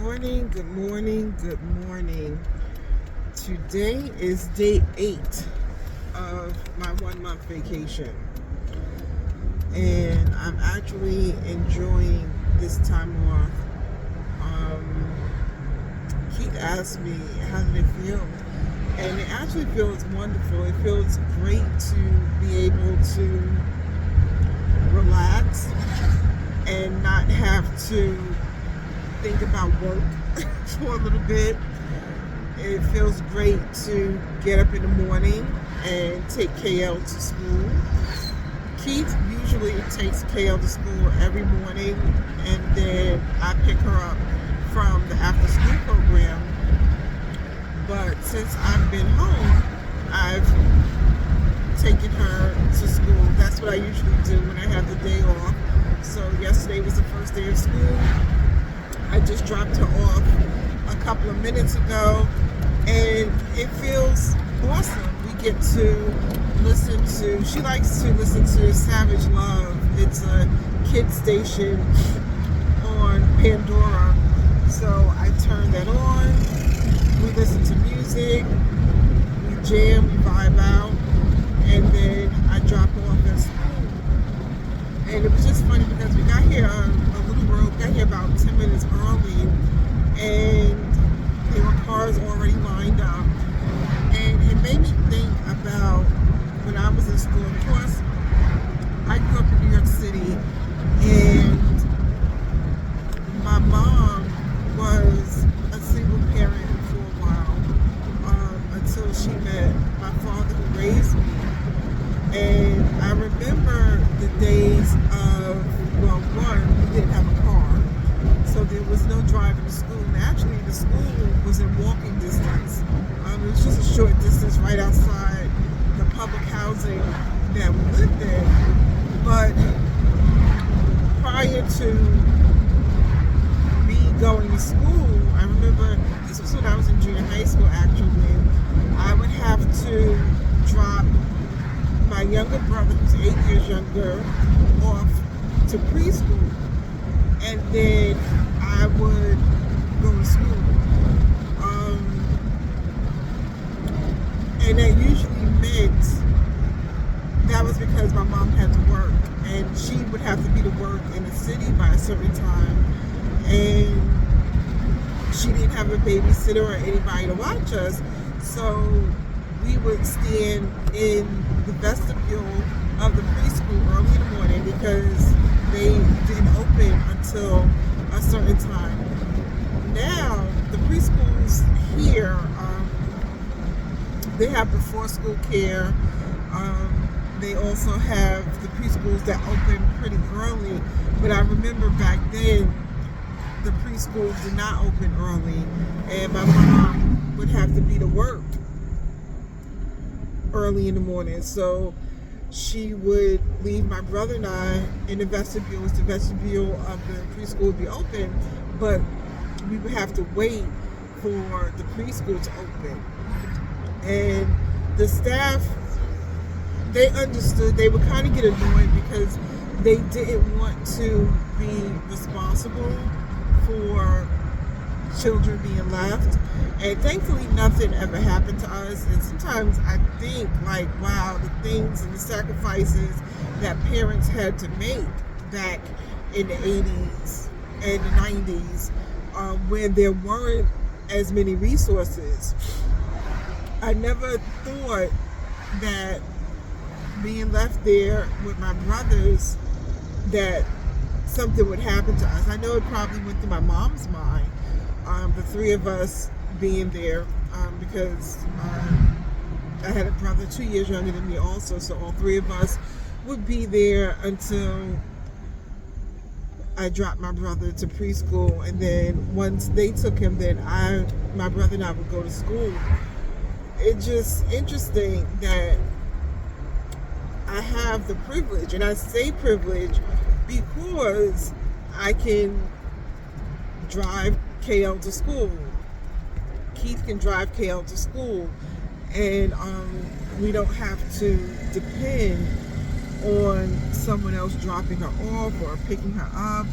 morning, good morning, good morning. Today is day 8 of my 1 month vacation, and I'm actually enjoying this time off. Keith asked me, how did it feel? And it actually feels wonderful. It feels great to be able to relax and not have to think about work for a little bit. It feels great to get up in the morning and take KL to school. Keith usually takes KL to school every morning, and then I pick her up from the after school program. But since I've been home, I've taken her to school. That's what I usually do when I have the day off. So yesterday was the first day of school. I just dropped her off a couple of minutes ago, and it feels awesome. We get to she likes to listen to Savage Love. It's a kid station on Pandora. So I turn that on, we listen to music, we jam, we vibe out, and then I drop her off at school. And it was just funny because we got here a little early. We got here about 10 minutes early, and there were cars already lined up. And it made me think about when I was in school. Of course, I grew up in New York City, and my mom was a single parent for a while, until she met my father who raised me. And I remember the days of, well, one, we didn't have a car, so there was no driving to school. And actually, the school was in walking distance. It was just a short distance right outside the public housing that we lived in. But prior to me going to school, I remember, this was when I was in junior high school actually, I would have to drop my younger brother, who's 8 years younger, off to preschool, and then I would go to school. And that usually meant, that was because my mom had to work, and she would have to be to work in the city by a certain time, and she didn't have a babysitter or anybody to watch us, so we would stand in the vestibule of the preschool early in the morning because they didn't open until a certain time. Now, the preschools here, they have before school care. They also have the preschools that open pretty early. But I remember back then, the preschools did not open early, and my mom would have to be to work early in the morning. So she would leave my brother and I in the vestibule. The vestibule of the preschool would be open, but we would have to wait for the preschool to open. And the staff, they understood. They would kind of get annoyed because they didn't want to be responsible for children being left. And thankfully nothing ever happened to us. And sometimes I think, like, wow, the things and the sacrifices that parents had to make back in the 80s and the 90s, when there weren't as many resources. I never thought that being left there with my brothers, that something would happen to us. I know it probably went through my mom's mind, the three of us being there, because I had a brother 2 years younger than me also, so all three of us would be there until I dropped my brother to preschool, and then once they took him, then my brother and I would go to school. It's just interesting that I have the privilege, and I say privilege because I can drive KL to school. Keith can drive KL to school, and we don't have to depend on someone else dropping her off or picking her up.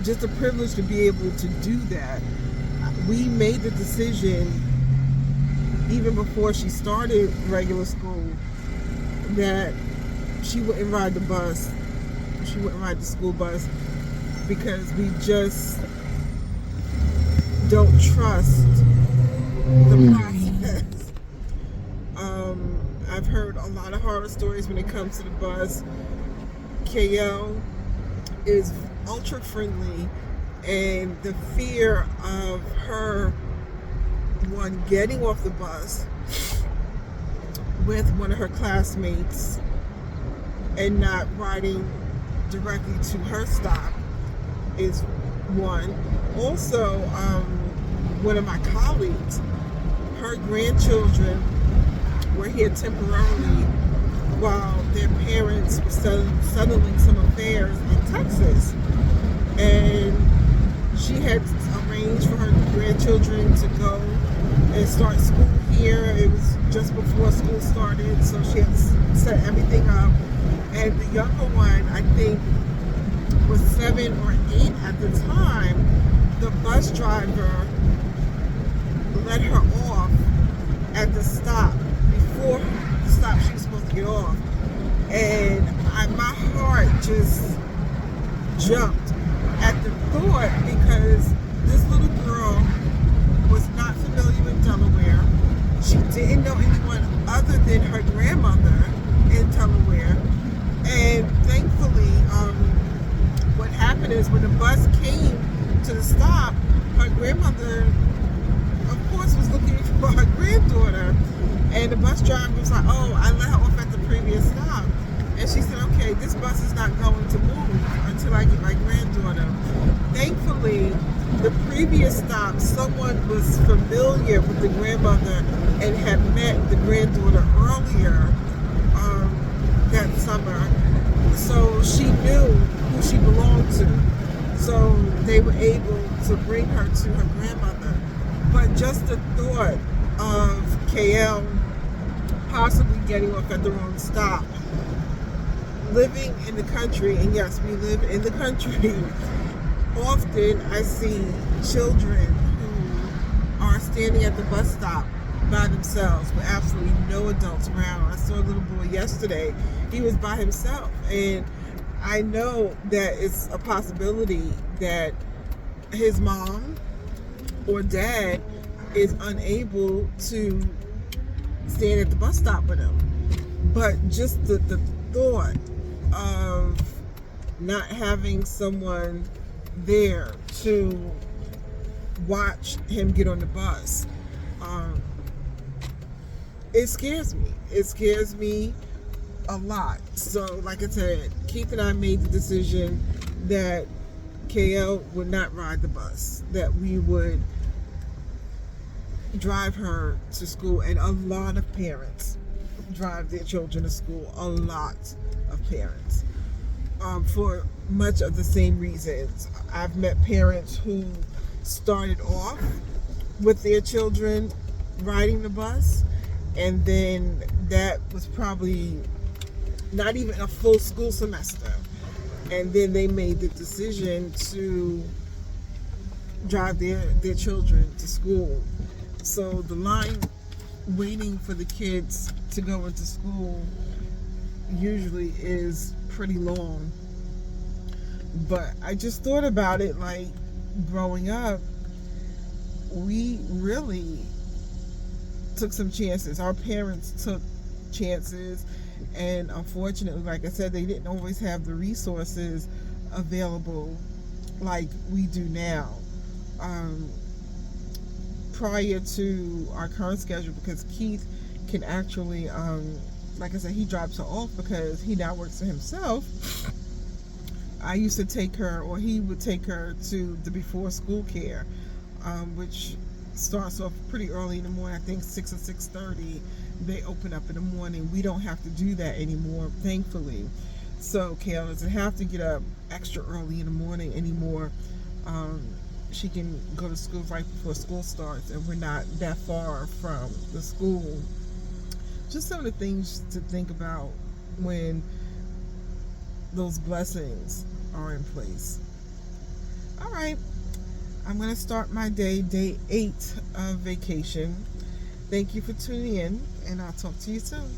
just a privilege to be able to do that. We made the decision even before she started regular school that she wouldn't ride the bus. She wouldn't ride the school bus because we just don't trust the process. I've heard a lot of horror stories when it comes to the bus. KL is ultra friendly, and the fear of her getting off the bus with one of her classmates and not riding directly to her stop is one. Also, one of my colleagues, her grandchildren were here temporarily while their parents were settling some affairs in Texas. And she had arranged for her grandchildren to go and start school here. It was just before school started, so she had set everything up. And the younger one, I think, was 7 or 8 at the time. The bus driver let her off at the stop before the stop she was supposed to get off. And my heart just jumped at the thought, because this little girl was not familiar with Delaware. She didn't know anyone other than her grandmother in Delaware. And thankfully, what happened is when the bus came to the stop, her grandmother, of course, was looking for her granddaughter. And the bus driver was like, oh, I let her off at the previous stop. And she said, okay, this bus is not going to move until I get my granddaughter. Thankfully, the previous stop, someone was familiar with the grandmother and had met the granddaughter earlier that summer. So she knew who she belonged to. So they were able to bring her to her grandmother. But just the thought of KL possibly getting off at the wrong stop, living in the country, and yes, we live in the country, often I see children who are standing at the bus stop by themselves with absolutely no adults around. I saw a little boy yesterday. He was by himself, and I know that it's a possibility that his mom or dad is unable to stand at the bus stop with him. But just the thought of not having someone there to watch him get on the bus, it scares me. It scares me a lot. So, like I said, Keith and I made the decision that KL would not ride the bus, that we would drive her to school. And a lot of parents drive their children to school, a lot of parents, for much of the same reasons. I've met parents who started off with their children riding the bus, and then that was probably not even a full school semester, and then they made the decision to drive their children to school. So the line waiting for the kids to go into school usually is pretty long. But I just thought about it, like, growing up, we really took some chances. Our parents took chances, and unfortunately, like I said, they didn't always have the resources available like we do now. Prior to our current schedule, because Keith can actually, like I said, he drops her off because he now works for himself. I used to take her, or he would take her to the before school care, which starts off pretty early in the morning. I think 6 or 6:30 they open up in the morning. We don't have to do that anymore, thankfully. So Kayla doesn't have to get up extra early in the morning anymore. She can go to school right before school starts, and we're not that far from the school. Just some of the things to think about when those blessings are in place. right. I'm going to start my day 8 of vacation. Thank you for tuning in, and I'll talk to you soon.